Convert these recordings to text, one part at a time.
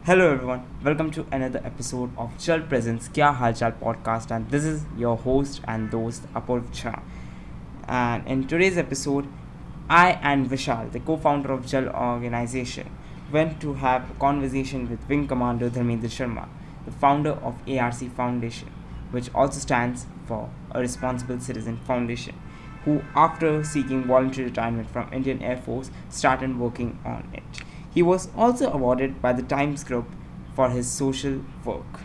Hello everyone, welcome to another episode of Chal Presents Kya Haal Chaal Podcast, and this is your host and dost Apoorv Jha. And in today's episode, I and Vishal, the co-founder of Jal organization, went to have a conversation with Wing Commander Dharmendra Sharma, the founder of ARC Foundation, which also stands for a Responsible Citizen Foundation, who after seeking voluntary retirement from Indian Air Force started working on it. He was also awarded by the Times Group for his social work.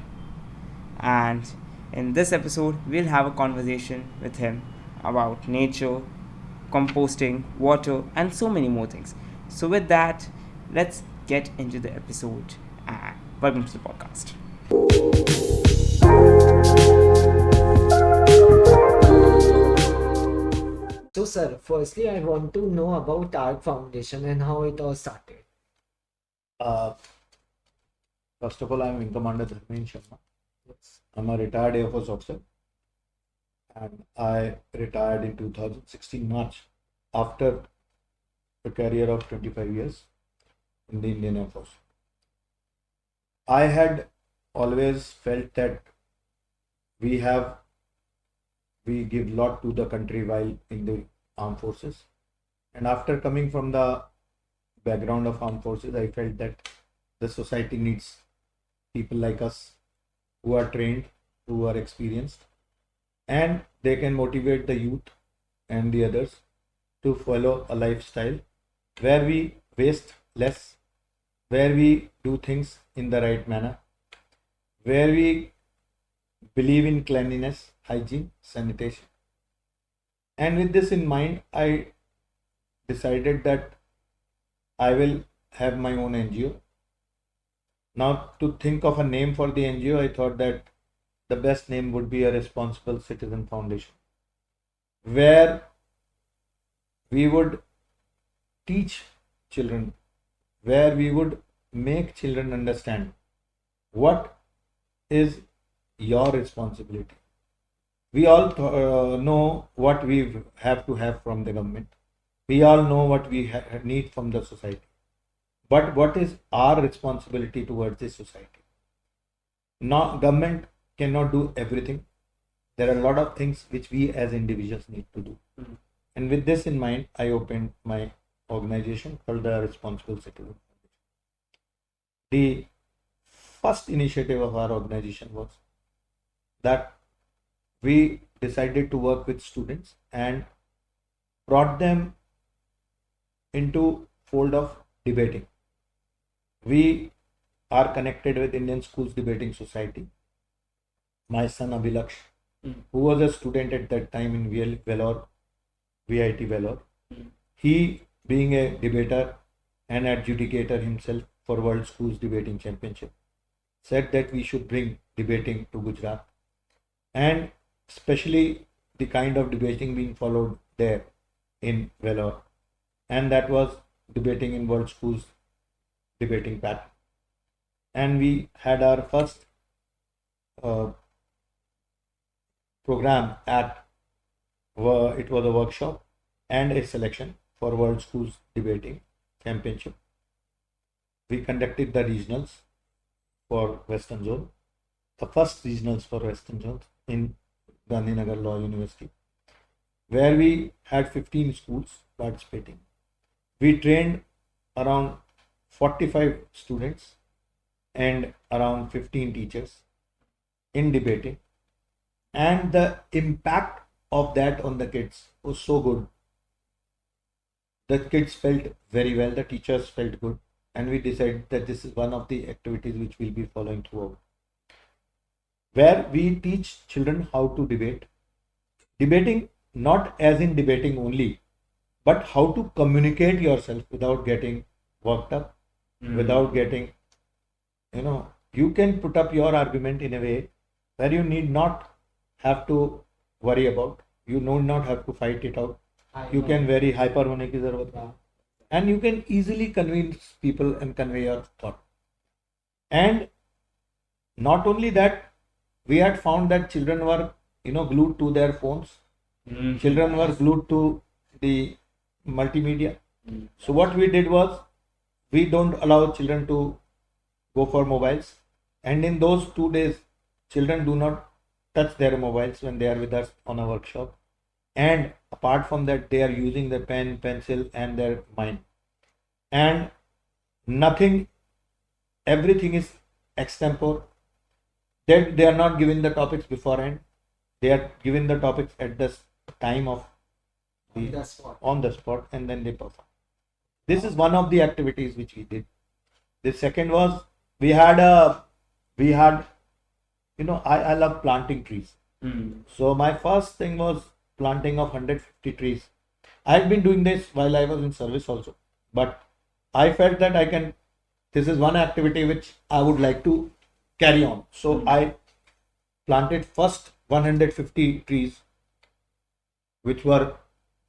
And in this episode, we'll have a conversation with him about nature, composting, water, and so many more things. So, with that, let's get into the episode and welcome to the podcast. So, sir, firstly, I want to know about ARC Foundation and how it all started. Uh, First of all, I'm Wing Commander Dharmendra Sharma. Yes. I'm a retired Air Force officer, and I retired in 2016 March after a career of 25 years in the Indian Air Force. I had always felt that we give lot to the country while in the armed forces, and after coming from the background of armed forces, I felt that the society needs people like us who are trained, who are experienced, and they can motivate the youth and the others to follow a lifestyle where we waste less, where we do things in the right manner, where we believe in cleanliness, hygiene, sanitation. And with this in mind, I decided that I will have my own NGO. Now, to think of a name for the NGO, I thought that the best name would be a Responsible Citizen Foundation, where we would teach children, where we would make children understand what is your responsibility. We all know what we have to have from the government. We all know what we need from the society. But what is our responsibility towards this society? Now, government cannot do everything. There are a lot of things which we as individuals need to do. Mm-hmm. And with this in mind, I opened my organization called the Responsible Citizen Foundation. The first initiative of our organization was that we decided to work with students and brought them into fold of debating. We are connected with Indian Schools Debating Society. My son Abhilaksh, who was a student at that time in Vellore, VIT Vellore, he being a debater and adjudicator himself for World Schools Debating Championship, said that we should bring debating to Gujarat, and especially the kind of debating being followed there in Vellore, and that was debating in World Schools Debating pattern. And we had our first program at it was a workshop and a selection for World Schools Debating Championship. We conducted the regionals for Western Zone, the first regionals for Western Zone in Gandhinagar Law University, where we had 15 schools participating. We trained around 45 students and around 15 teachers in debating, and the impact of that on the kids was so good. The kids felt very well, the teachers felt good, and we decided that this is one of the activities which we'll be following throughout, where we teach children how to debate. Debating not as in debating only, but how to communicate yourself without getting worked up, without getting, you can put up your argument in a way where you need not have to worry about, you need not have to fight it out. You can very hyper hone ki zarurat nahi, and you can easily convince people and convey your thought. And not only that, we had found that children were glued to their phones. Children were glued to the multimedia. So what we did was, we don't allow children to go for mobiles. And in those 2 days, children do not touch their mobiles when they are with us on a workshop. And apart from that, they are using their pen, pencil, and their mind. And nothing, everything is extempore. They are not given the topics beforehand. They are given the topics at the time of on the spot, and then they perform. This is one of the activities which we did. The second was we had I love planting trees. So my first thing was planting of 150 trees. I had been doing this while I was in service also, but I felt that this is one activity which I would like to carry on. So I planted first 150 trees, which were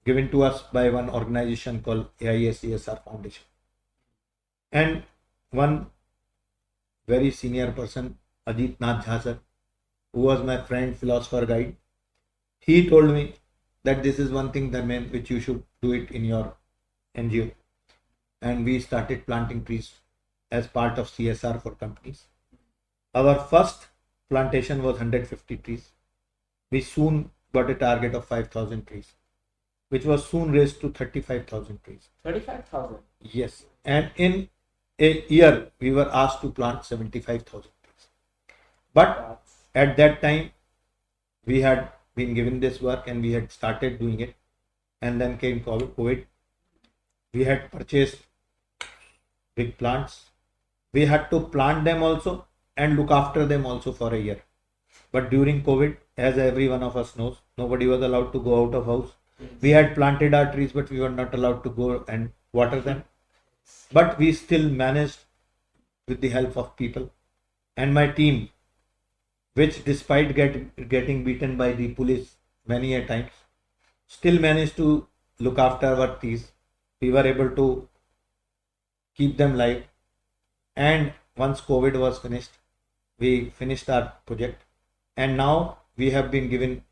given to us by one organization called AISESR Foundation. And one very senior person, Ajit Nath Jha sir, who was my friend, philosopher guide, he told me that this is one thing, Dharmendra, which you should do it in your NGO. And we started planting trees as part of CSR for companies. Our first plantation was 150 trees. We soon got a target of 5,000 trees, which was soon raised to 35,000 trees. 35,000? Yes. And in a year, we were asked to plant 75,000 trees. But at that time, we had been given this work and we had started doing it. And then came COVID. We had purchased big plants. We had to plant them also and look after them also for a year. But during COVID, as every one of us knows, nobody was allowed to go out of house. We had planted our trees, but we were not allowed to go and water them. But we still managed with the help of people and my team, which despite getting beaten by the police many a times, still managed to look after our trees. We were able to keep them live. And once COVID was finished, we finished our project. And now we were given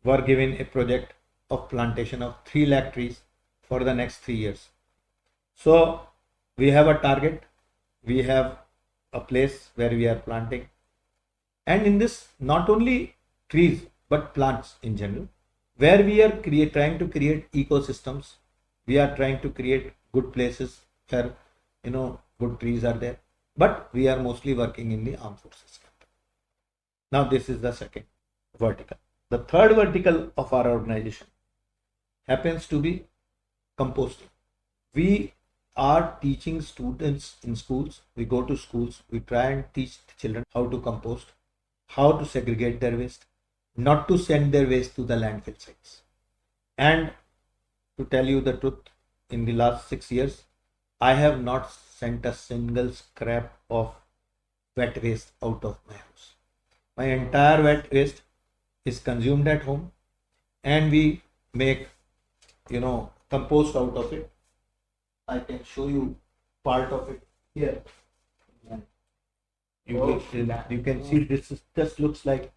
a project of plantation of 3 lakh trees for the next 3 years. So we have a target, we have a place where we are planting. And in this, not only trees, but plants in general, where we are trying to create ecosystems. We are trying to create good places where, good trees are there. But we are mostly working in the armed forces. Now this is the second vertical. The third vertical of our organization happens to be composting. We are teaching students in schools. We go to schools. We try and teach children how to compost, how to segregate their waste, not to send their waste to the landfill sites. And to tell you the truth, in the last 6 years, I have not sent a single scrap of wet waste out of my house. My entire wet waste is consumed at home and we make, compost out of it. I can show you part of it here. You can see this looks like,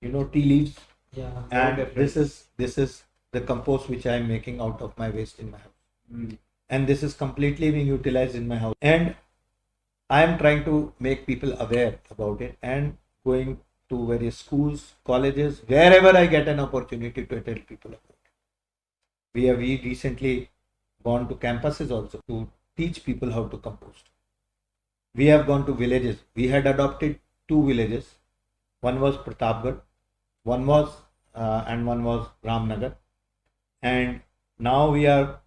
tea leaves. Yeah. And this is the compost which I am making out of my waste in my house. And this is completely being utilized in my house. And I am trying to make people aware about it and going to various schools, colleges, wherever I get an opportunity to tell people about it. We recently gone to campuses also to teach people how to compost. We have gone to villages. We had adopted 2 villages. One was Pratapgarh, one was Ramnagar. And now we are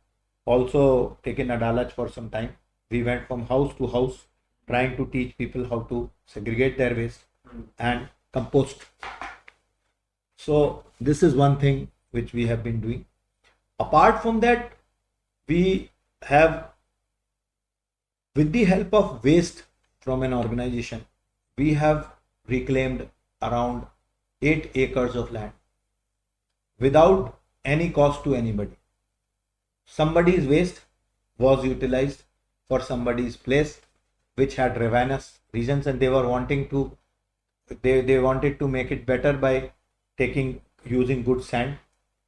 also taken Adalaj for some time. We went from house to house trying to teach people how to segregate their waste and compost. So this is one thing which we have been doing. Apart from that, we have, with the help of waste from an organization, we have reclaimed around 8 acres of land without any cost to anybody. Somebody's waste was utilized for somebody's place which had ravenous regions, and they were wanting to they wanted to make it better by using good sand,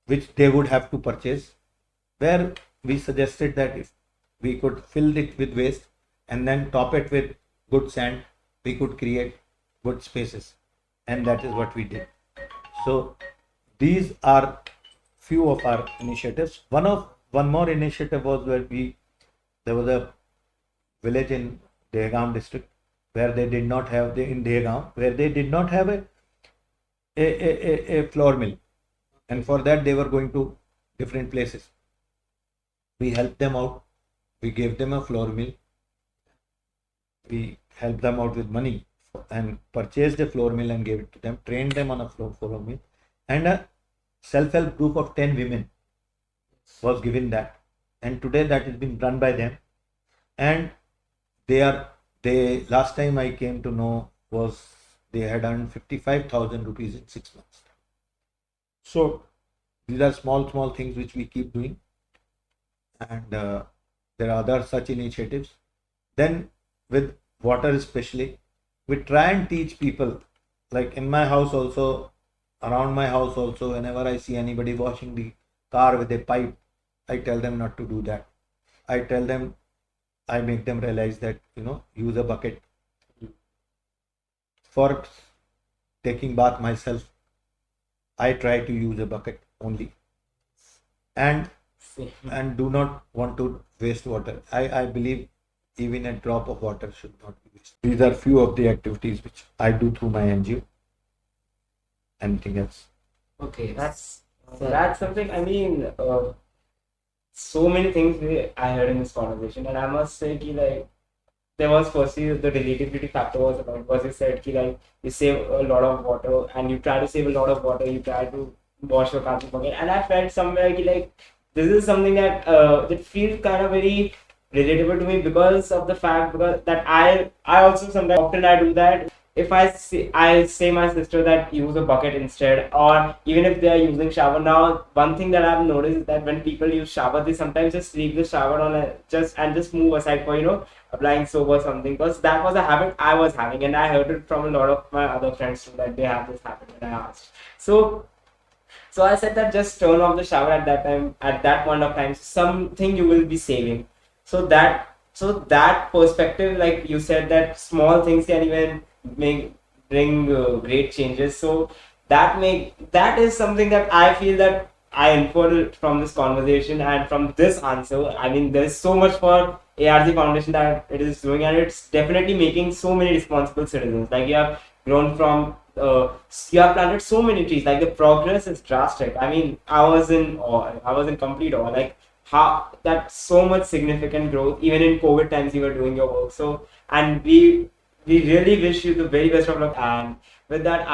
which they would have to purchase, where we suggested that if we could fill it with waste and then top it with good sand, we could create good spaces, and that is what we did. So these are few of our initiatives. One more initiative was where there was a village in Dehgaon district where they did not have a flour mill, and for that they were going to different places. We helped them out. We gave them a flour mill. We helped them out with money and purchased a flour mill and gave it to them. Trained them on a flour mill, and a self-help group of 10 women was given that. And today that has been run by them, and they last time I came to know was they had earned 55,000 rupees in 6 months. So these are small things which we keep doing, and there are other such initiatives. Then with water especially, we try and teach people, like in my house also, around my house also, whenever I see anybody washing the car with a pipe, I tell them not to do that. I make them realize that, use a bucket. For taking bath myself, I try to use a bucket only, and do not want to waste water. I believe even a drop of water should not be wasted. These are few of the activities which I do through my NGO. Anything else? Okay, that's something. I mean, so many things I heard in this conversation, and I must say, like, there was firstly the relatability factor was about, because you said like you save a lot of water and you try to save a lot of water, you try to wash your car bucket, and I felt somewhere like this is something that that feels kind of very relatable to me because of the fact that I also sometimes often I do that. If I say my sister that use a bucket instead, or even if they are using shower now, one thing that I've noticed is that when people use shower, they sometimes just leave the shower on just move aside for applying soap or something, because that was a habit I was having, and I heard it from a lot of my other friends too, that they have this habit, and I asked. So I said that just turn off the shower at that point of time, something you will be saving. So that perspective, like you said, that small things can even bring great changes. So that is something that I feel that I inferred from this conversation and from this answer. I mean, there's so much for ARC Foundation that it is doing, and it's definitely making so many responsible citizens. Like you have grown from, you have planted so many trees. Like the progress is drastic. I mean, I was in awe. I was in complete awe. Like how that so much significant growth, even in COVID times, you were doing your work. So, and we really wish you the very best of luck. And with that,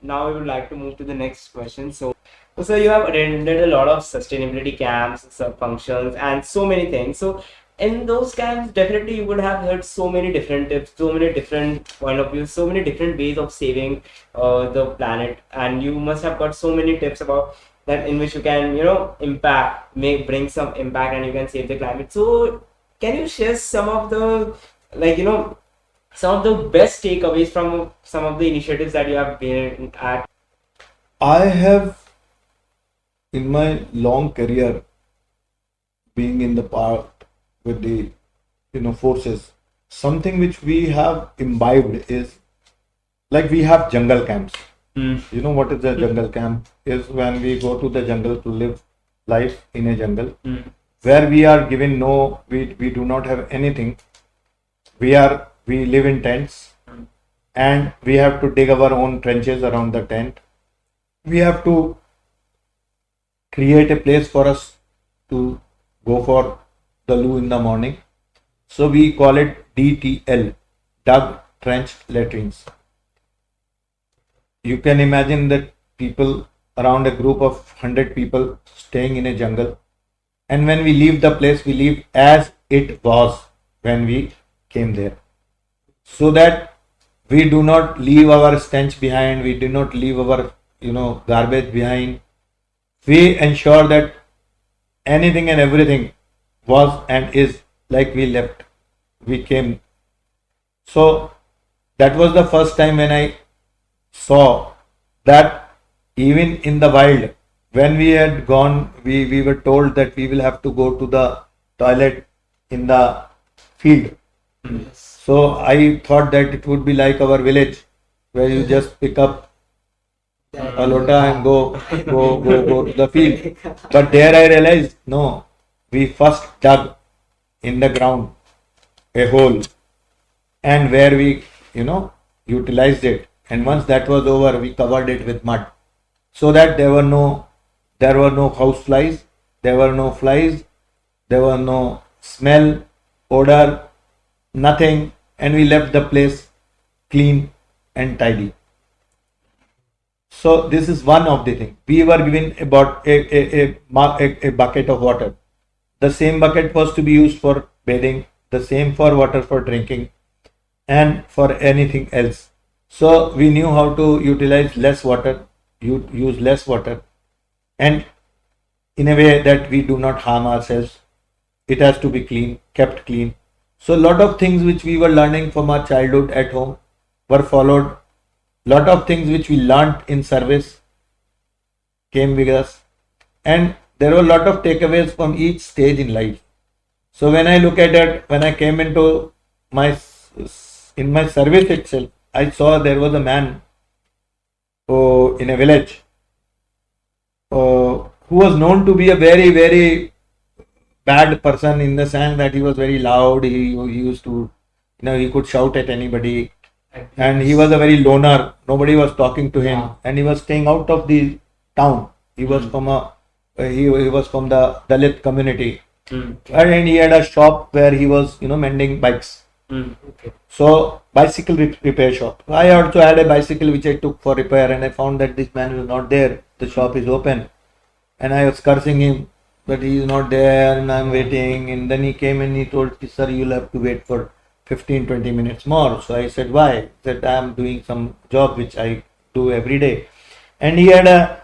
we would like to move to the next question. So you have attended a lot of sustainability camps, functions, and so many things. So in those camps, definitely you would have heard so many different tips, so many different point of views, so many different ways of saving the planet, and you must have got so many tips about that in which you can bring some impact, and you can save the climate. So can you share some of the some of the best takeaways from some of the initiatives that you have been at? I have, in my long career, being in the part with the forces, something which we have imbibed is, like, we have jungle camps. You know what is a jungle camp? Is when we go to the jungle to live life in a jungle, where we are given we do not have anything. We live in tents, and we have to dig our own trenches around the tent. We have to create a place for us to go for the loo in the morning. So we call it DTL, dug trench latrines. You can imagine that people, around a group of 100 people staying in a jungle, and when we leave the place, we leave as it was when we came there, so that we do not leave our stench behind, we do not leave our garbage behind. We ensure that anything and everything was and is like we came. So that was the first time when I saw that even in the wild, when we had gone, we were told that we will have to go to the toilet in the field. So I thought that it would be like our village, where you just pick up a lota and go to the field. But there I realized, no, we first dug in the ground a hole, and where we, utilized it. And once that was over, we covered it with mud, so that there were no house flies, there were no flies, there were no smell, odor, nothing, and we left the place clean and tidy. So this is one of the things. We were given about a bucket of water. The same bucket was to be used for bathing, the same for water for drinking, and for anything else. So we knew how to utilize less water, use less water, and in a way that we do not harm ourselves. It has to be clean, kept clean. So a lot of things which we were learning from our childhood at home were followed. Lot of things which we learnt in service came with us, and there were a lot of takeaways from each stage in life. So when I look at it, when I came into in my service itself, I saw there was a man in a village who was known to be a very, very bad person, in the sense that he was very loud. He used to, he could shout at anybody, and he was a very loner. Nobody was talking to him, and he was staying out of the town. He was from he was from the Dalit community, and he had a shop where he was, mending bikes. Okay. So bicycle repair shop. I also had a bicycle which I took for repair, and I found that this man was not there. The shop is open, and I was cursing him that he is not there, and I'm waiting. And then he came and he told me, "Sir, you'll have to wait for 15-20 minutes more." So I said, "Why?" He said, "I'm doing some job which I do every day." And he had a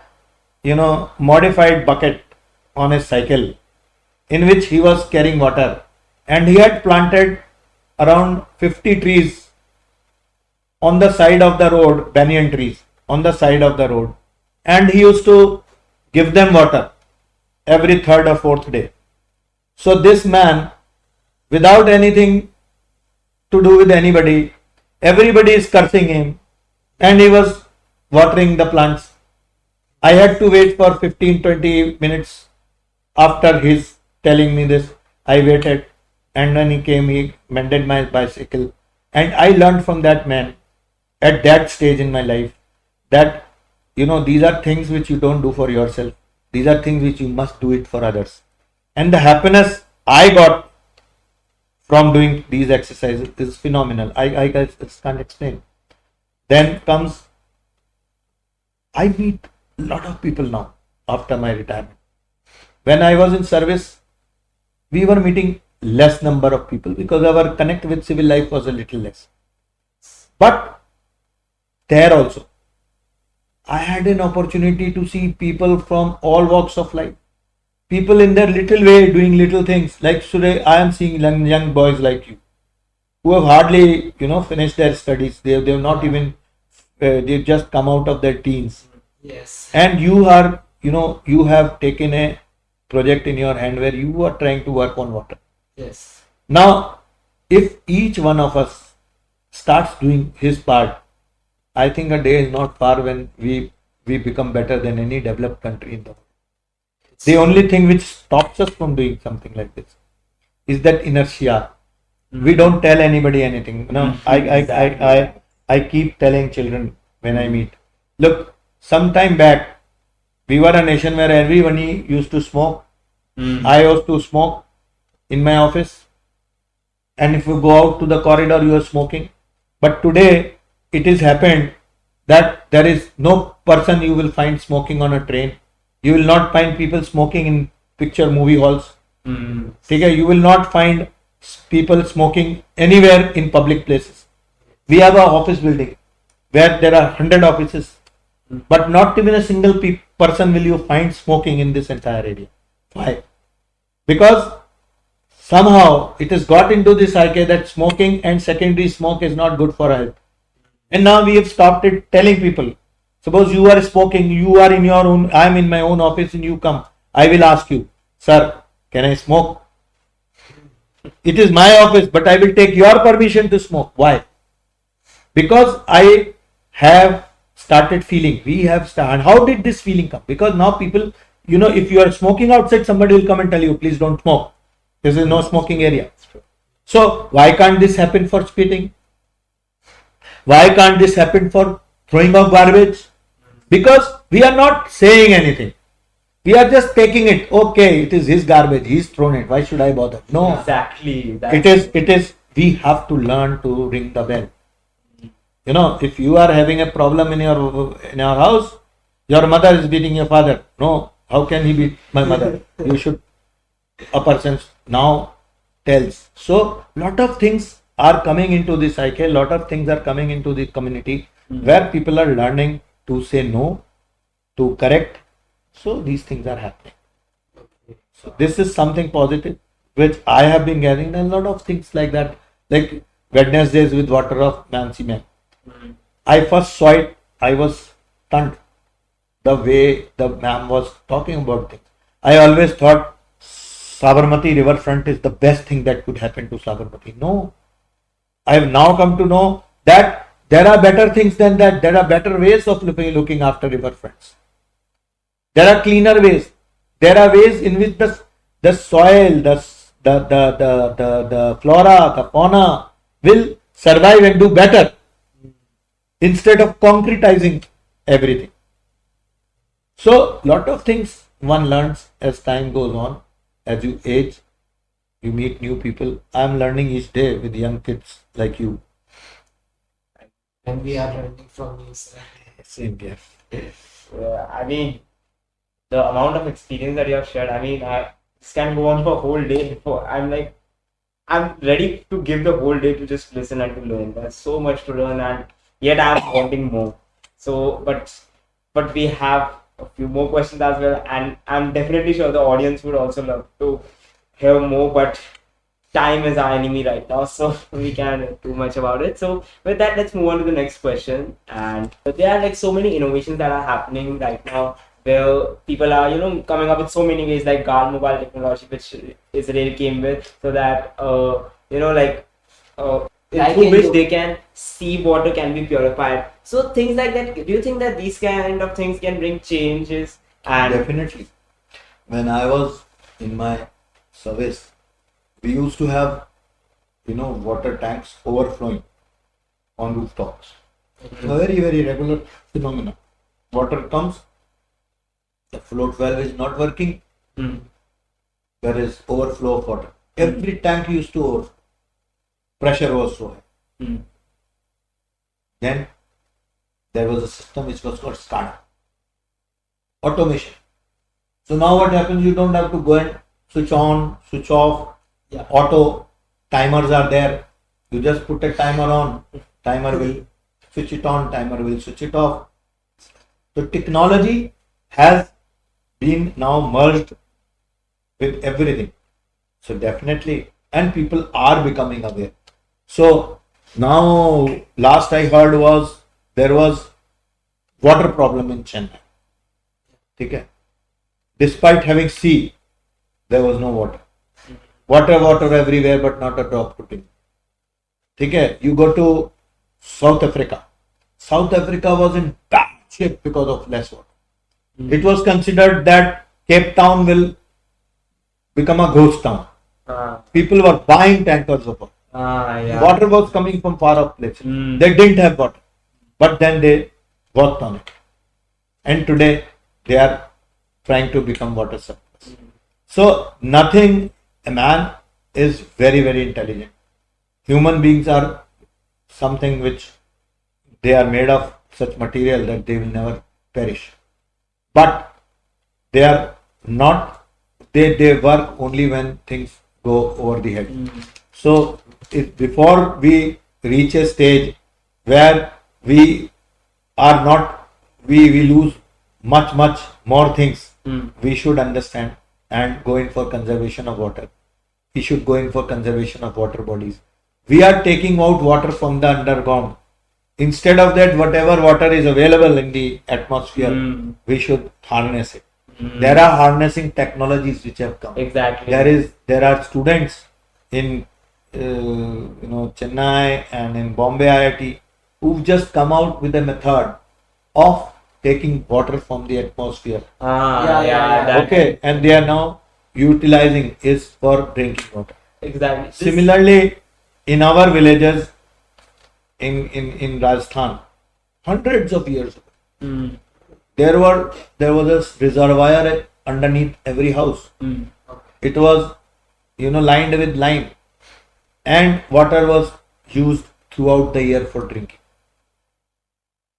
modified bucket on his cycle, in which he was carrying water, and he had planted around 50 trees on the side of the road, banyan trees on the side of the road, and he used to give them water every third or fourth day. So this man, without anything to do with anybody, everybody is cursing him, and he was watering the plants. I had to wait for 15-20 minutes after his telling me this. I waited, and when he came, he mended my bicycle, and I learned from that man at that stage in my life that these are things which you don't do for yourself. These are things which you must do it for others. And the happiness I got from doing these exercises is phenomenal. I just can't explain. Then comes, I meet a lot of people now after my retirement. When I was in service, we were meeting less number of people because our connect with civil life was a little less. But there also, I had an opportunity to see people from all walks of life. People in their little way doing little things. Like today, I am seeing young boys like you, who have hardly, finished their studies. They have not even, they've just come out of their teens. Yes. And you are, you have taken a project in your hand where you are trying to work on water. Yes. Now, if each one of us starts doing his part, I think a day is not far when we become better than any developed country in the world. The only thing which stops us from doing something like this is that inertia. We don't tell anybody anything. I keep telling children when I meet, look, some time back, we were a nation where everyone used to smoke. I used to smoke in my office, and if you go out to the corridor, you are smoking. But today, it has happened that there is no person you will find smoking on a train. You will not find people smoking in picture movie halls. You will not find people smoking anywhere in public places. We have an office building where there are 100 offices, but not even a single person will you find smoking in this entire area. Why? Because somehow it has got into this psyche that smoking and secondary smoke is not good for health. And now we have stopped it telling people. Suppose you are smoking, you are in your own, I am in my own office and you come. I will ask you, sir, can I smoke? It is my office, but I will take your permission to smoke. Why? Because I have started feeling, we have started. How did this feeling come? Because now people, if you are smoking outside, somebody will come and tell you, please don't smoke. This is no smoking area. So why can't this happen for spitting? Why can't this happen for throwing of garbage? Because we are not saying anything. We are just taking it. Okay, it is his garbage. He's thrown it. Why should I bother? No. Exactly. It is. We have to learn to ring the bell. If you are having a problem in your house, your mother is beating your father. No, how can he beat my mother? You should. A person now tells. So, lot of things are coming into the cycle. Lot of things are coming into the community where people are learning to say no, to correct. So these things are happening. So this is something positive which I have been getting, and a lot of things like that, like Wednesdays with water of Nancy Man. I first saw it, I was stunned the way the ma'am was talking about things. I always thought Sabarmati riverfront is the best thing that could happen to Sabarmati. No, I have now come to know that there are better things than that. There are better ways of looking after riverfronts. There are cleaner ways. There are ways in which the soil, the flora, the fauna will survive and do better instead of concretizing everything. So, lot of things one learns as time goes on. As you age, you meet new people. I am learning each day with young kids like you. And we are learning from you, sir. Same here. I mean, the amount of experience that you have shared, this can go on for a whole day. I'm ready to give the whole day to just listen and to learn. There's so much to learn, and yet I'm wanting more. So, but we have a few more questions as well, and I'm definitely sure the audience would also love to hear more, but time is our enemy right now, so we can't do too much about it. So with that, let's move on to the next question. And there are so many innovations that are happening right now, where people are coming up with so many ways, like GAL mobile technology, which Israel came with, so that through which they can see water can be purified. So things like that. Do you think that these kind of things can bring changes? And definitely. When I was in my service, we used to have water tanks overflowing on rooftops. It's a very, very regular phenomenon. Water comes, the float valve is not working, there is overflow of water. Every tank used to overflow. Pressure was so high. Then there was a system which was called SCADA. Automation. So now what happens, you don't have to go and switch on, switch off. Yeah. Auto timers are there. You just put a timer on, timer will switch it on, timer will switch it off. So technology has been now merged with everything. So definitely, and people are becoming aware. So now, last I heard was there was water problem in Chennai. Okay. Despite having sea, there was no water. Water everywhere, but not a drop to drink. Okay. You go to South Africa. South Africa was in bad shape because of less water. It was considered that Cape Town will become a ghost town. People were buying tankers of water. Water was coming from far off places. They didn't have water, but then they worked on it, and today they are trying to become water surplus. So nothing. A man is very, very intelligent. Human beings are something which they are made of such material that they will never perish. But they are not. They work only when things go over the head. So before we reach a stage where we are not, we lose much more things, we should understand and go in for conservation of water. We should go in for conservation of water bodies. We are taking out water from the underground. Instead of that, whatever water is available in the atmosphere, we should harness it. There are harnessing technologies which have come. Exactly. There are students in Chennai and in Bombay IIT who've just come out with a method of taking water from the atmosphere. Yeah. That, Okay, and they are now utilizing is for drinking water. exactly. Similarly, in our villages in Rajasthan, hundreds of years ago, Mm. there was a reservoir underneath every house. Mm. It was lined with lime, and water was used throughout the year for drinking.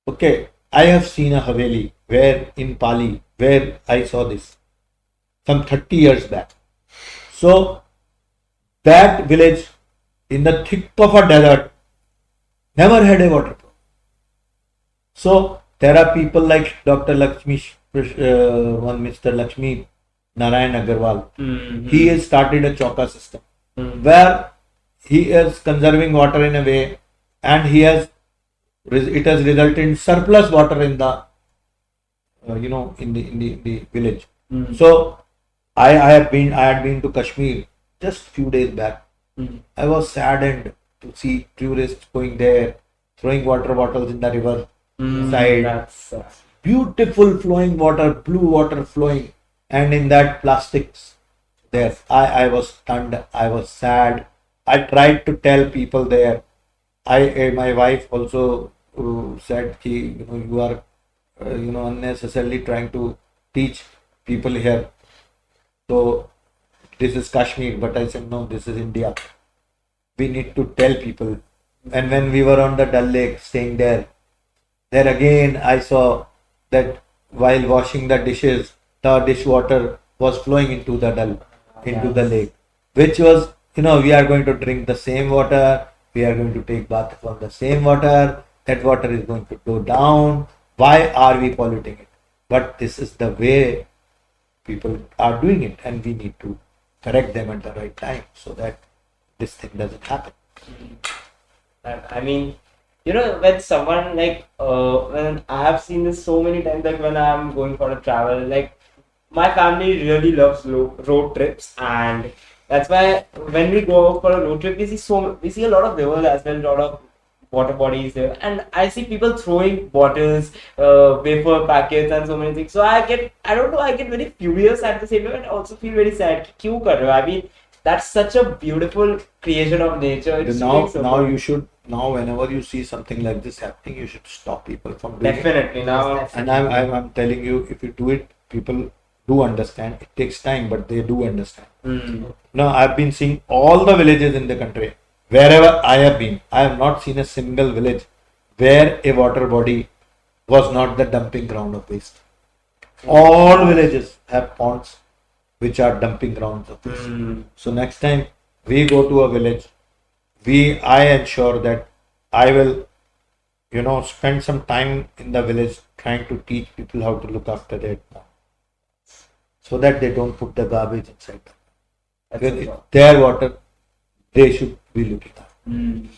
Okay, I have seen a Haveli where in Pali where I saw this some 30 years back. So that village in the thick of a desert never had a water problem. So there are people like Dr. Mr. Lakshmi Narayan Agarwal. Mm. He has started a Chauka system Mm. where he is conserving water in a way, and it has resulted in surplus water in the in the village. Mm. So I had been to Kashmir just few days back. Mm. I was saddened to see tourists going there, throwing water bottles in the river side. That's Beautiful flowing water, blue water flowing, and in that plastics there. I was stunned. I was sad. I tried to tell people there. My wife also said, "Ki you are unnecessarily trying to teach people here. So this is Kashmir," but I said, "No, this is India. We need to tell people." And when we were on the Dal Lake, staying there again I saw that while washing the dishes, the dishwater was flowing into the the lake, which was, we are going to drink the same water, we are going to take bath from the same water, that water is going to go down. Why are we polluting it? But this is the way people are doing it, and we need to correct them at the right time so that this thing doesn't happen. I mean, when someone like when I have seen this so many times, like when I'm going for a travel, like my family really loves road trips, and that's why when we go out for a road trip, we see a lot of rivers as well, a lot of water bodies there, and I see people throwing bottles, wafer packets, and so many things. So I don't know, I get very furious at the same time, and also feel very sad. Kyun kar rahe ho? I mean, that's such a beautiful creation of nature. It's Now whenever you see something like this happening, you should stop people from doing it. Definitely now. And I'm telling you, if you do it, people do understand. It takes time, but they do understand. Mm. Now I've been seeing all the villages in the country. Wherever I have been, I have not seen a single village where a water body was not the dumping ground of waste. All villages have ponds which are dumping grounds of waste. Mm. So next time we go to a village, I ensure that I will, spend some time in the village trying to teach people how to look after their pond, so that they don't put the garbage inside. Because it's their water, they should be looking at. Mm.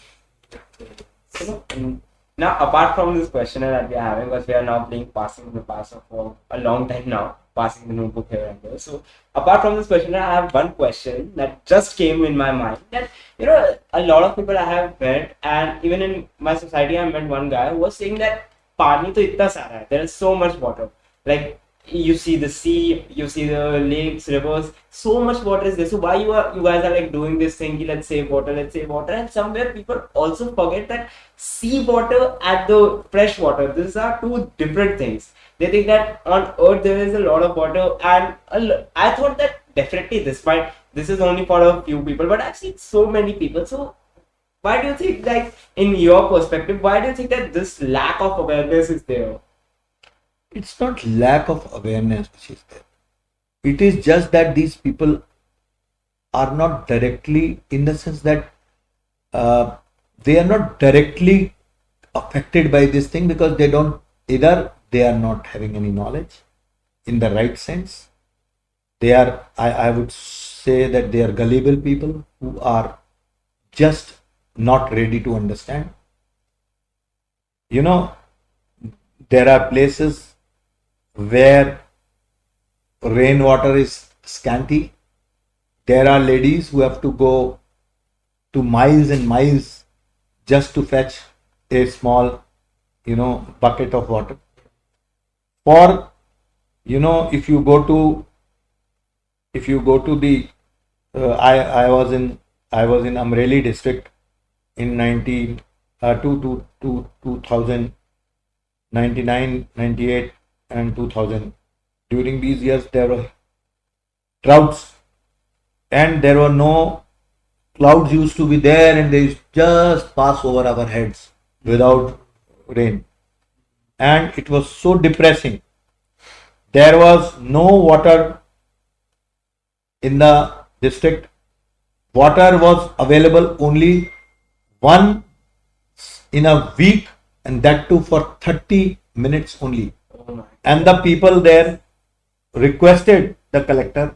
Now, apart from this questionnaire that we are having, because we are now playing Passing the Parcel for a long time now, passing the notebook here and there. So, apart from this questionnaire, I have one question that just came in my mind. That, a lot of people I have met, and even in my society, I met one guy who was saying that Pani to itna sara hai. There is so much water. Like, you see the sea, you see the lakes, rivers, so much water is there. So why you guys are like doing this thing, let's save water, and somewhere people also forget that sea water and the fresh water, these are two different things. They think that on earth there is a lot of water, and I thought that definitely this is only for a few people, but I've seen so many people. So why do you think, like, in your perspective, why do you think that this lack of awareness is there? It's not lack of awareness which is there. It is just that these people are not directly, in the sense that they are not directly affected by this thing, because they are not having any knowledge in the right sense. They are, I would say that they are gullible people who are just not ready to understand. There are places where rainwater is scanty. There are ladies who have to go to miles and miles just to fetch a small, bucket of water. For, if you go to the, I was in Amreli district in 2000, 99, 98 and 2000. During these years there were droughts and there were no clouds used to be there, and they used just pass over our heads without rain, and it was so depressing. There was no water in the district. Water was available only one in a week, and that too for 30 minutes only. And the people there requested the collector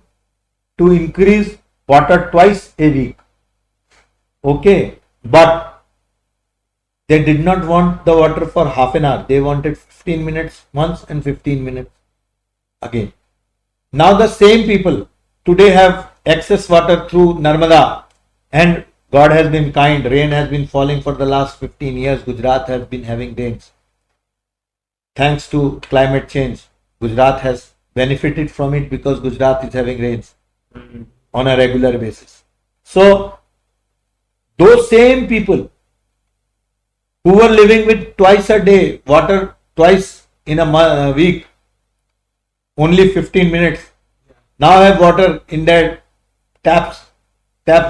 to increase water twice a week. Okay, but they did not want the water for half an hour. They wanted 15 minutes once and 15 minutes again. Now the same people today have excess water through Narmada, and God has been kind. Rain has been falling for the last 15 years. Gujarat has been having rains. Thanks to climate change, Gujarat has benefited from it because Gujarat is having rains on a regular basis. So those same people who were living with twice a day, water twice in a week, only 15 minutes, now have water in their tap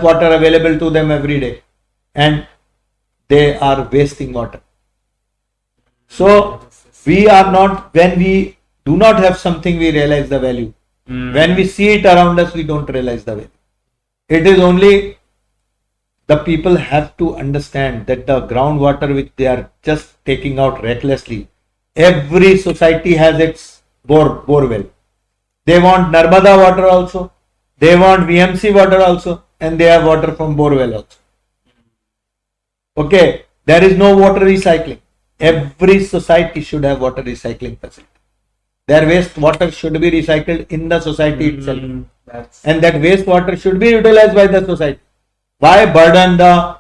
water available to them every day, and they are wasting water. So we are not, when we do not have something, we realize the value. When we see it around us, we don't realize the value. It is only the people have to understand that the groundwater which they are just taking out recklessly, every society has its bore well. They want Narmada water also, they want VMC water also, and they have water from borewell also. Okay, there is no water recycling. Every society should have water recycling facility. Their waste water should be recycled in the society itself, and that waste water should be utilized by the society. Why burden the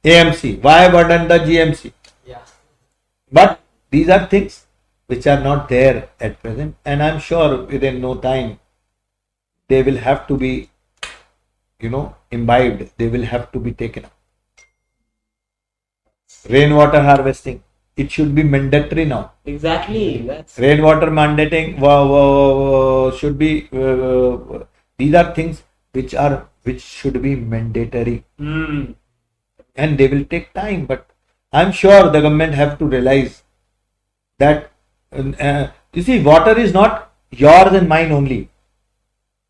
AMC? Why burden the GMC? Yeah. But these are things which are not there at present, and I'm sure within no time they will have to be, imbibed. They will have to be taken up. Rainwater harvesting, it should be mandatory now. Exactly. Rainwater mandating should be. These are things which should be mandatory, and they will take time. But I'm sure the government have to realize that you see, water is not yours and mine only.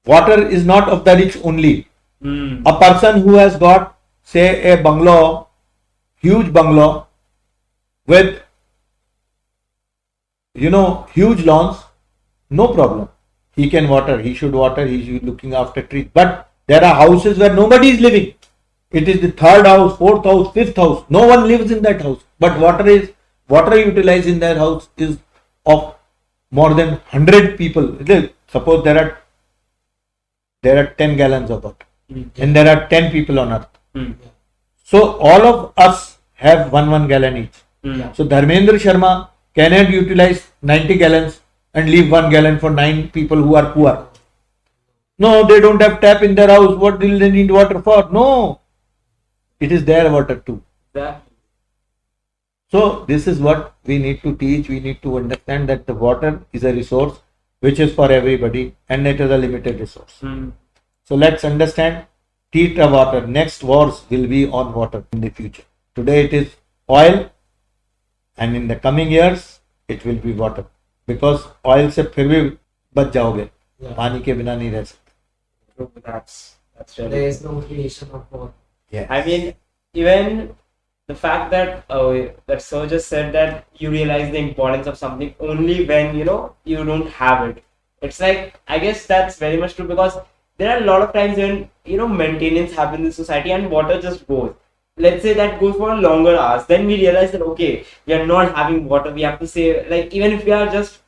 Water is not of the rich only. A person who has got, say, a bungalow, huge bungalow with huge lawns, no problem. He can water, he should water, he should be looking after trees. But there are houses where nobody is living. It is the third house, fourth house, fifth house. No one lives in that house. But water utilized in that house is of more than 100 people. Suppose there are 10 gallons of water, and there are 10 people on earth. So all of us have one gallon each. So Dharmendra Sharma cannot utilize 90 gallons and leave 1 gallon for 9 people who are poor. No, they don't have tap in their house. What will they need water for? No, it is their water too. So this is what we need to teach. We need to understand that the water is a resource which is for everybody, and it is a limited resource. So let's understand, treat the water. Next wars will be on water in the future. Today it is oil, and in the coming years it will be water, because oil से फिर भी बच जाओगे, पानी के बिना नहीं रह सकते. That's really. There is no creation of water. Yes. I mean, even the fact that that sir just said that you realize the importance of something only when you don't have it. It's like, I guess that's very much true, because there are a lot of times when maintenance happens in society and water just goes. Let's say that goes for longer hours. Then we realize that okay, we are not having water. We have to save. Like, even if we are just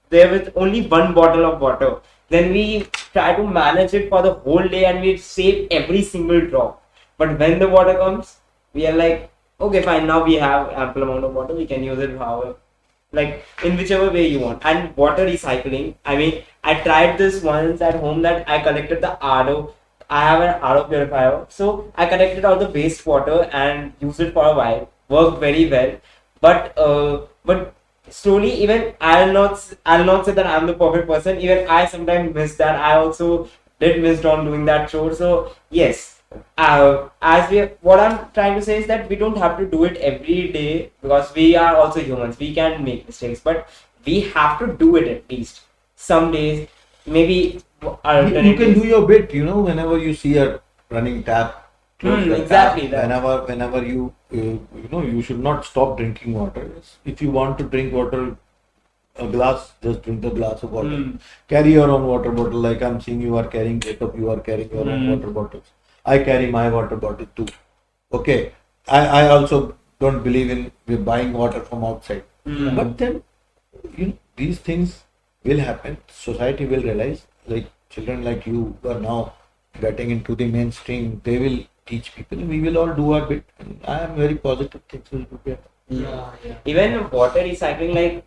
there with only one bottle of water, then we try to manage it for the whole day and we save every single drop. But when the water comes, we are like, okay, fine, now we have ample amount of water, we can use it however, like in whichever way you want. And water recycling, I mean, I tried this once at home that I collected the RO. I have an RO purifier, so I collected all the wastewater and used it for a while. Worked very well, but slowly, even I'll not say that I'm the perfect person. Even I sometimes miss that. I also did miss on doing that chore. So yes, as we what I'm trying to say is that we don't have to do it every day because we are also humans. We can make mistakes, but we have to do it at least some days. Maybe You can do your bit, whenever you see a running tap, close the exactly tap. that. Whenever you should not stop drinking water. If you want to drink water, a glass, just drink the glass of water. Carry your own water bottle. Like I'm seeing you are carrying, Jacob, you are carrying your own water bottles. I carry my water bottle too. Okay. I also don't believe in buying water from outside. But then, these things will happen. Society will realize, like children like you who are now getting into the mainstream, they will teach people. We will all do our bit. And I am very positive things will be better. Yeah. Even water recycling, like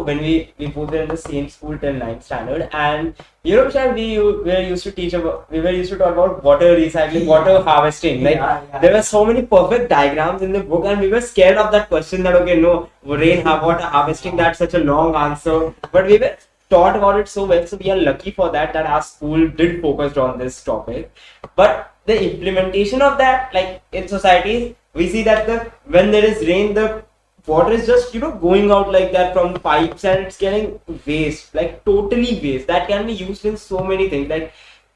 when we both were in the same school till 9th standard, and Vishal, we were used to talk about water recycling, water harvesting. Like there were so many perfect diagrams in the book, and we were scared of that question that okay, no, water harvesting, that's such a long answer. But we were taught about it so well, so we are lucky for that our school did focus on this topic. But the implementation of that, like in societies, we see that when there is rain, the water is just going out like that from the pipes, and it's getting waste, like totally waste that can be used in so many things. Like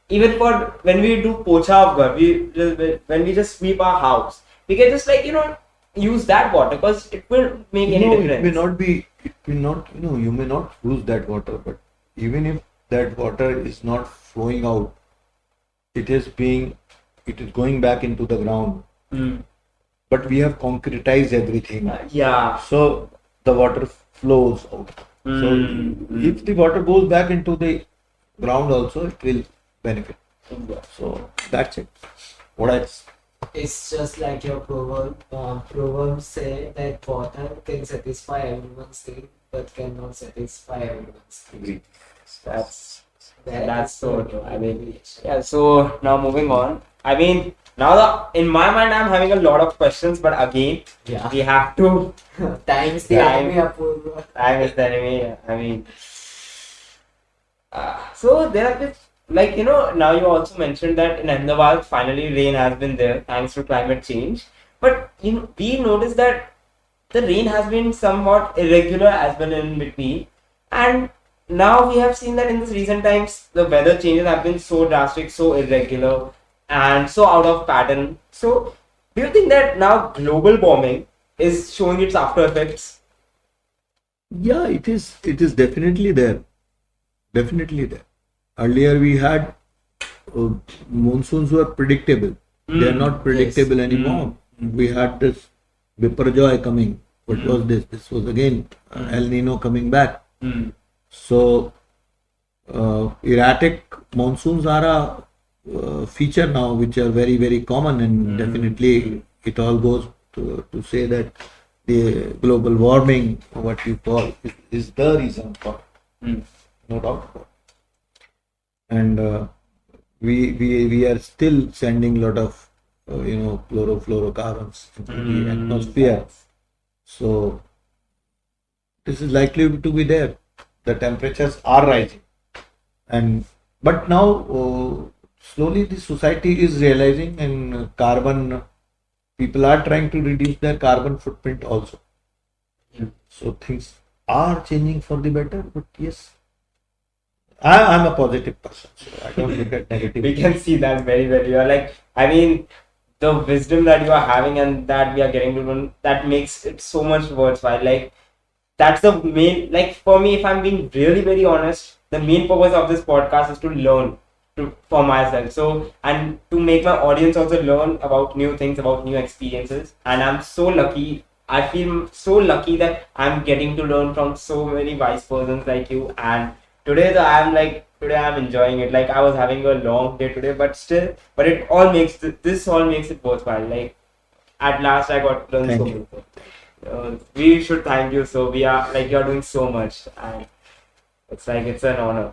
even for when we do pocha of ghar, when we just sweep our house, we can just use that water because it will make any difference. You may not use that water, but even if that water is not flowing out, it is going back into the ground. But we have concretized everything. So the water flows out. So if the water goes back into the ground also, it will benefit. So that's it. It's just like your proverbs say that water can satisfy everyone's need, but cannot satisfy everyone's need. That's so true. I mean, yeah. So now moving on. I mean, now in my mind, I'm having a lot of questions, but again, we have to. Time is the enemy, Apoorv. Time is the enemy. I mean, so there are this, like now you also mentioned that in Ahmedabad finally rain has been there thanks to climate change. But we noticed that the rain has been somewhat irregular as well in between, and now we have seen that in this recent times the weather changes have been so drastic, so irregular, and so out of pattern. So do you think that now global warming is showing its after effects? Yeah, it is definitely there. Definitely there. Earlier we had monsoons were predictable. They are not predictable anymore. We had this Apoorv Jha coming. What was this? This was again El Nino coming back. So erratic monsoons are a feature now, which are very, very common, and definitely it all goes to say that the global warming, what you call, is the reason for it. No doubt about it. And we are still sending a lot of chlorofluorocarbons into the atmosphere. So this is likely to be there. The temperatures are rising, but now slowly the society is realizing, and people are trying to reduce their carbon footprint also. So things are changing for the better. But yes, I'm a positive person, so I don't look at negativity. We can see that very well. You are like, I mean, the wisdom that you are having and that we are getting to learn, that makes it so much worthwhile. Like, that's the main, like for me, if I'm being really very honest, the main purpose of this podcast is to learn for myself. So, and to make my audience also learn about new things, about new experiences. And I'm so lucky. I feel so lucky that I'm getting to learn from so many wise persons like you, and today I'm enjoying it. Like I was having a long day today, but it all makes this all makes it worthwhile. Like at last I got to learn Thank so you. many things. We should thank you. So we are like you're doing so much, and it's an honor.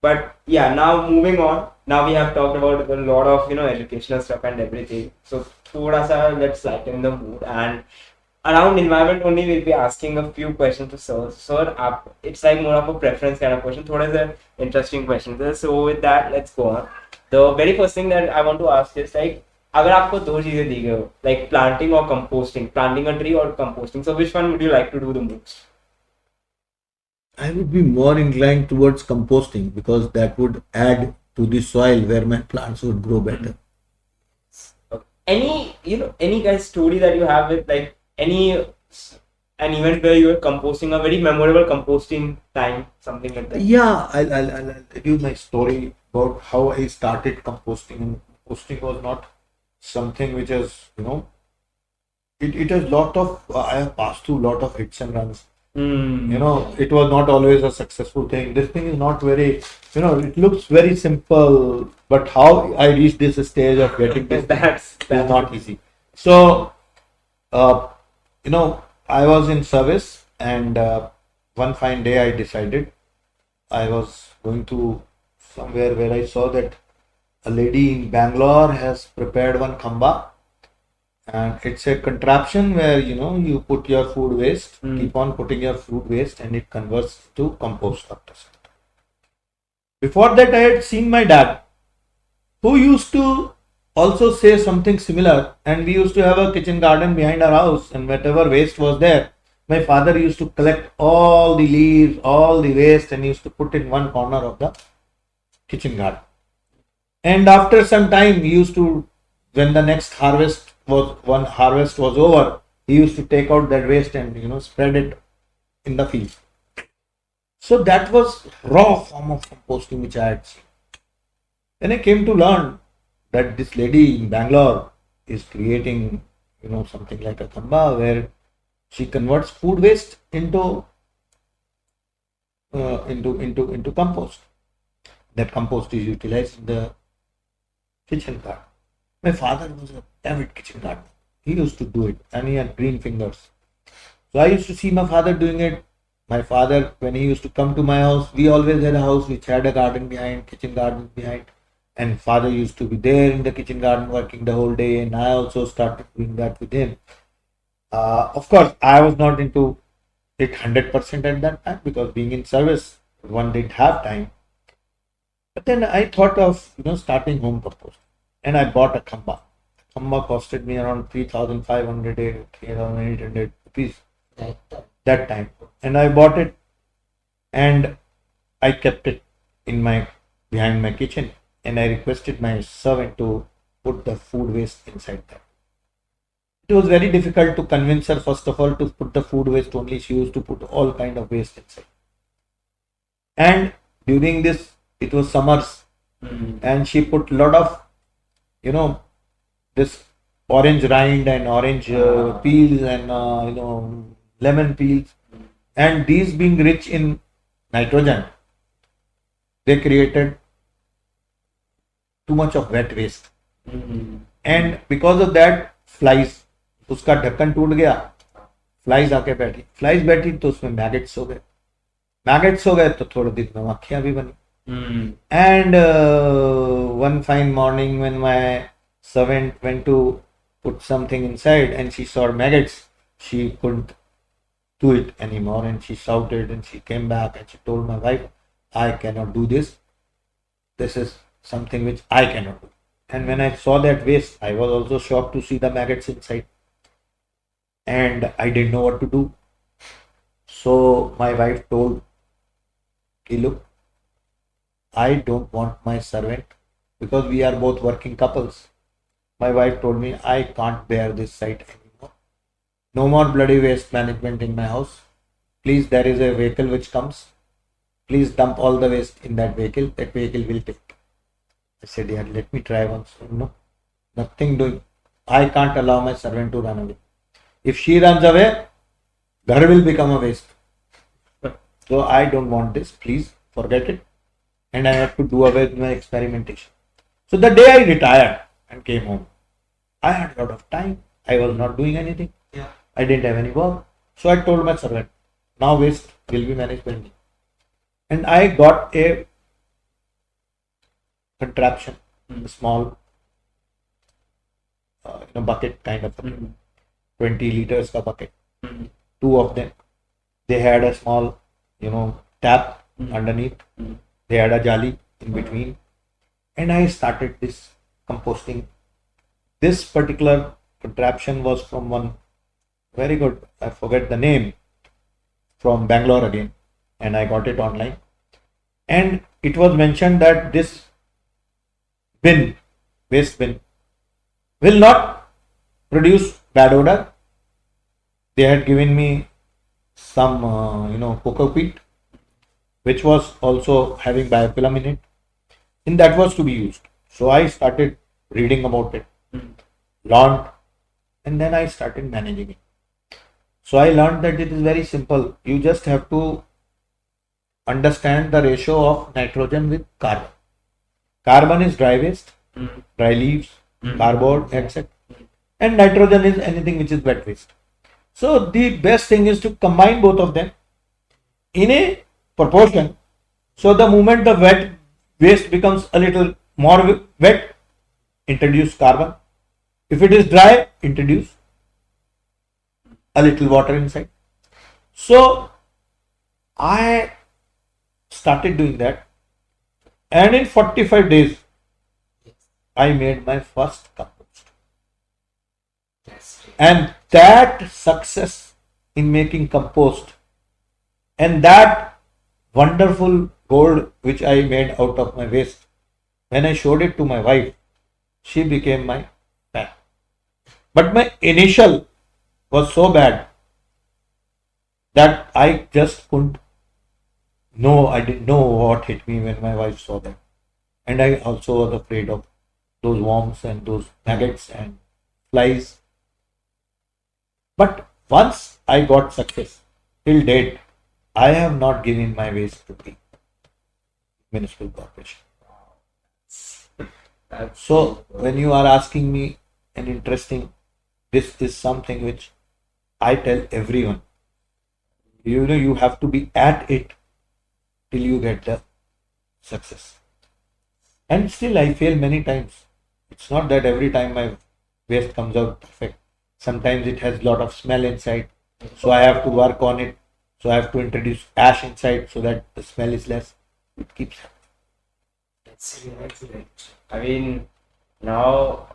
But yeah, now moving on. Now we have talked about a lot of educational stuff and everything. So thoda sa let's lighten the mood, and around environment only we'll be asking a few questions to sir. Sir, it's like more of a preference kind of question. Thoda is an interesting question. So with that, let's go on. The very first thing that I want to ask is like अगर आपको दो चीजें दी गई हो like planting or composting, planting a tree or composting, so which one would you like to do the most? I would be more inclined towards composting because that would add to the soil where my plants would grow better. Okay. Any guys story that you have with like an event where you were composting, a very memorable composting time, something like that? Yeah, I'll tell you my story about how I started composting. And composting was not something which is, it has lot of, I have passed through lot of hits and runs. It was not always a successful thing. This thing is not very, it looks very simple, but how I reached this stage of getting this that's is not easy. So, I was in service, and one fine day I decided I was going to somewhere where I saw that a lady in Bangalore has prepared one khamba, and it's a contraption where you put your food waste, keep on putting your food waste, and it converts to compost after some time. Before that, I had seen my dad, who used to also say something similar, and we used to have a kitchen garden behind our house, and whatever waste was there, my father used to collect all the leaves, all the waste, and used to put in one corner of the kitchen garden. And after some time, he used to, when the next harvest was over, he used to take out that waste and spread it in the field. So that was raw form of composting which I had seen. Then I came to learn that this lady in Bangalore is creating something like a khamba where she converts food waste into compost. That compost is utilized in the kitchen garden. My father was a avid kitchen gardener. He used to do it, and he had green fingers. So I used to see my father doing it. My father, when he used to come to my house, we always had a house which had a garden behind, kitchen garden behind. And father used to be there in the kitchen garden working the whole day, and I also started doing that with him. Of course, I was not into it 100% at that time because being in service, one didn't have time. But then I thought of starting home compost, and I bought a khamba. Khamba costed me around 3,500 3,800 rupees that time, and I bought it, and I kept it behind my kitchen, and I requested my servant to put the food waste inside that. It was very difficult to convince her, first of all, to put the food waste only. She used to put all kind of waste inside. And during this, it was summers, and she put lot of, this orange rind and orange peels and, lemon peels. And these being rich in nitrogen, they created too much of wet waste. And because of that, flies, उसका ढक्कन टूट गया, flies आके बैठी तो उसमें maggots हो गए तो थोड़े दिन में मक्खियां भी बनी. And one fine morning when my servant went to put something inside and she saw maggots, she couldn't do it anymore, and she shouted, and she came back and she told my wife, I cannot do this. This is something which I cannot do. And when I saw that waste, I was also shocked to see the maggots inside. And I didn't know what to do. So my wife told, look, I don't want my servant, because we are both working couples. My wife told me, I can't bear this sight anymore. No more bloody waste management in my house. Please, there is a vehicle which comes. Please dump all the waste in that vehicle. That vehicle will take. I said, yeah, let me try once. No, nothing doing. I can't allow my servant to run away. If she runs away, ghar will become a waste. So I don't want this. Please forget it, and I had to do away with my experimentation. So the day I retired and came home, I had a lot of time. I was not doing anything. Yeah. I didn't have any work. So I told my servant, now waste will be managed by me. And I got a contraption, a small bucket kind of thing, 20 liters ka bucket. Two of them. They had a small, tap underneath. They had a jali in between. And I started this composting. This particular contraption was from one very good, I forget the name, from Bangalore again. And I got it online. And it was mentioned that this waste bin, will not produce bad odor. They had given me some, cocoa peat, which was also having biofilm in it, and that was to be used. So I started reading about it, learned, and then I started managing it. So I learned that it is very simple. You just have to understand the ratio of nitrogen with carbon. Carbon is dry waste, dry leaves, cardboard, etc. And nitrogen is anything which is wet waste. So the best thing is to combine both of them in a proportion. So the moment the wet waste becomes a little more wet, introduce carbon. If it is dry, introduce a little water inside. So I started doing that, and in 45 days I made my first compost. And that success in making compost and that wonderful gold which I made out of my waste, when I showed it to my wife, she became my fan. But my initial was so bad that I just couldn't know, I didn't know what hit me when my wife saw that. And I also was afraid of those worms and those maggots and flies. But once I got success, till date, I have not given my waste to the municipal corporation. So when you are asking me an interesting, this is something which I tell everyone. You have to be at it till you get the success. And still I fail many times. It's not that every time my waste comes out perfect. Sometimes it has a lot of smell inside. So I have to work on it. So I have to introduce ash inside so that the smell is less. It keeps happening. That's really great. I mean, now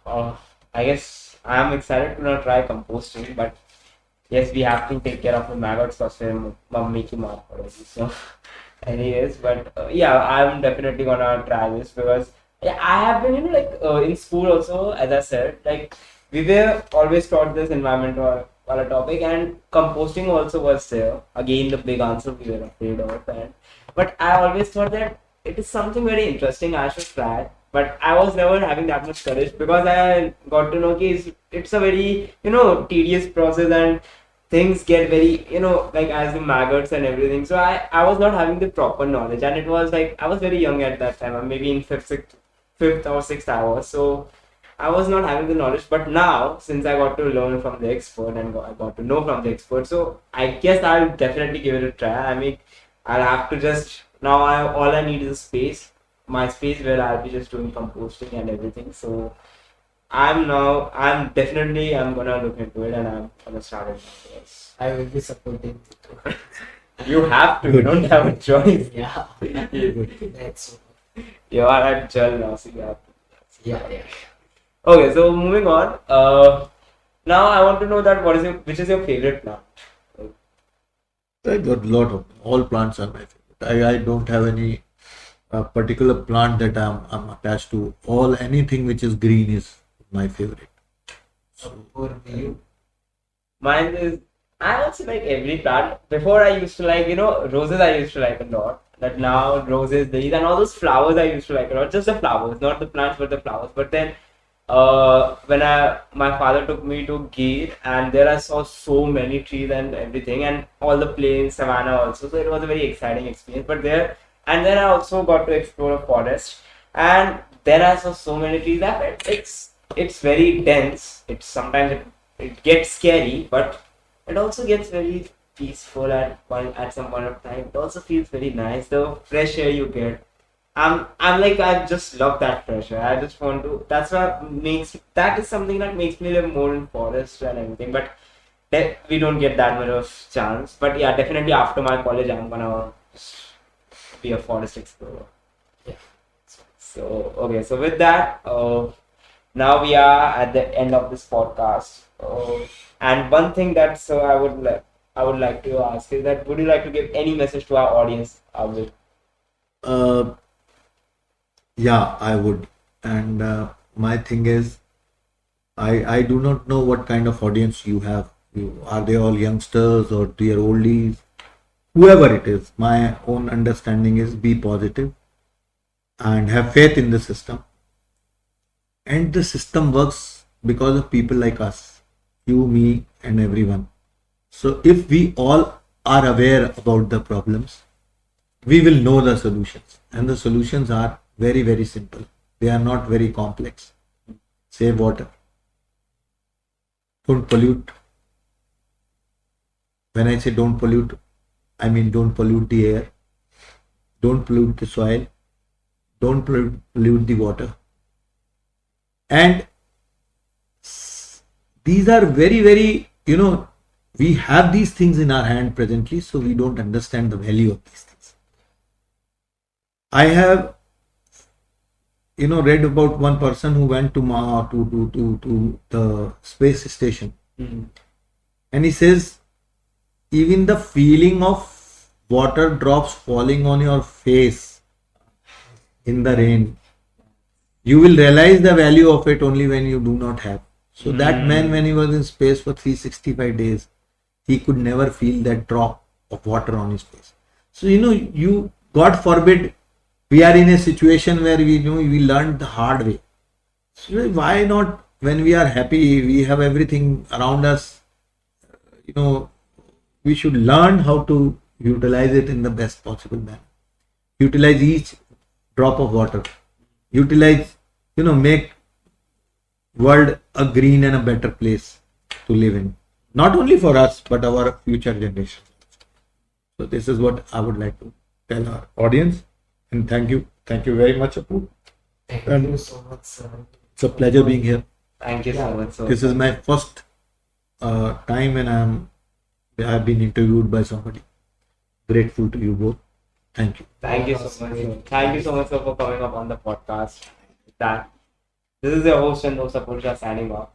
I guess I am excited to now try composting, but yes, we have to take care of the maggots first. Mummy ki maan padegi. So, anyways, but yeah, I'm definitely gonna try this because yeah, I have been in school also, as I said, like we were always taught this environmental topic, and composting also was there. Again, the big answer we were afraid of, but I always thought that it is something very interesting. I should try. But I was never having that much courage because I got to know that it's a very tedious process and things get very like as the maggots and everything. So I was not having the proper knowledge, and it was like I was very young at that time. I'm maybe in fifth or sixth hour. So I was not having the knowledge. But now, since I got to learn from the expert and I got to know from the expert, so I guess I'll definitely give it a try. I mean, I'll have to just now. All I need is a space. My space where I'll be just doing composting and everything. So I'm definitely gonna look into it and I'm gonna start it. Yes. I will be supporting you. You have to. You don't have a choice. Yeah. That's You are at Jal now, so you have to. yeah. Okay, so moving on. Now I want to know that which is your favorite plant? I got a lot of, all plants are my favorite. I don't have any particular plant that I'm attached to. Anything which is green is my favorite. So, you. Mine is, I also like every plant. Before I used to like, roses I used to like a lot. But now roses, these and all those flowers I used to like a lot. Just the flowers, not the plants but the flowers. But then when my father took me to Gir, and there I saw so many trees and everything, and all the plains, savannah also. So it was a very exciting experience. But there And then I also got to explore a forest, and there I saw so many trees that it's very dense. It's sometimes it gets scary, but it also gets very peaceful at some point of time. It also feels very nice. The fresh air you get. I'm like I just love that fresh air. I just want to. That's what makes that is something that makes me live more in forest and everything. But we don't get that much of chance. But yeah, definitely after my college, I'm gonna be a forest explorer. Yeah. So okay, so with that, now we are at the end of this podcast. And one thing that I would like to ask is that would you like to give any message to our audience? Uh, yeah, I would. And my thing is, I do not know what kind of audience you have. Are they all youngsters or they are oldies? Whoever it is, my own understanding is be positive and have faith in the system. And the system works because of people like us, you, me, and everyone. So if we all are aware about the problems, we will know the solutions. And the solutions are very, very simple. They are not very complex. Save water. Don't pollute. When I say don't pollute, I mean don't pollute the air. Don't pollute the soil. Don't pollute the water. And these are very, very, we have these things in our hand presently, so we don't understand the value of these things. I have, read about one person who went to the space station, and he says, even the feeling of water drops falling on your face in the rain, you will realize the value of it only when you do not have. So that man, when he was in space for 365 days, he could never feel that drop of water on his face. So, God forbid, we are in a situation where we learned the hard way. So why not, when we are happy, we have everything around us, we should learn how to utilize it in the best possible manner. Utilize each drop of water. Utilize, make world a green and a better place to live in. Not only for us, but our future generations. So this is what I would like to tell our audience. And thank you. Thank you very much, Apoorv. Thank you so much, sir. It's a pleasure being here. Thank you so much. This is my first time when I have been interviewed by somebody. Grateful to you both. Thank you. Thank you so much. Thank you so much, sir, for coming up on the podcast. That this is your host and host Apoorv Jha signing off.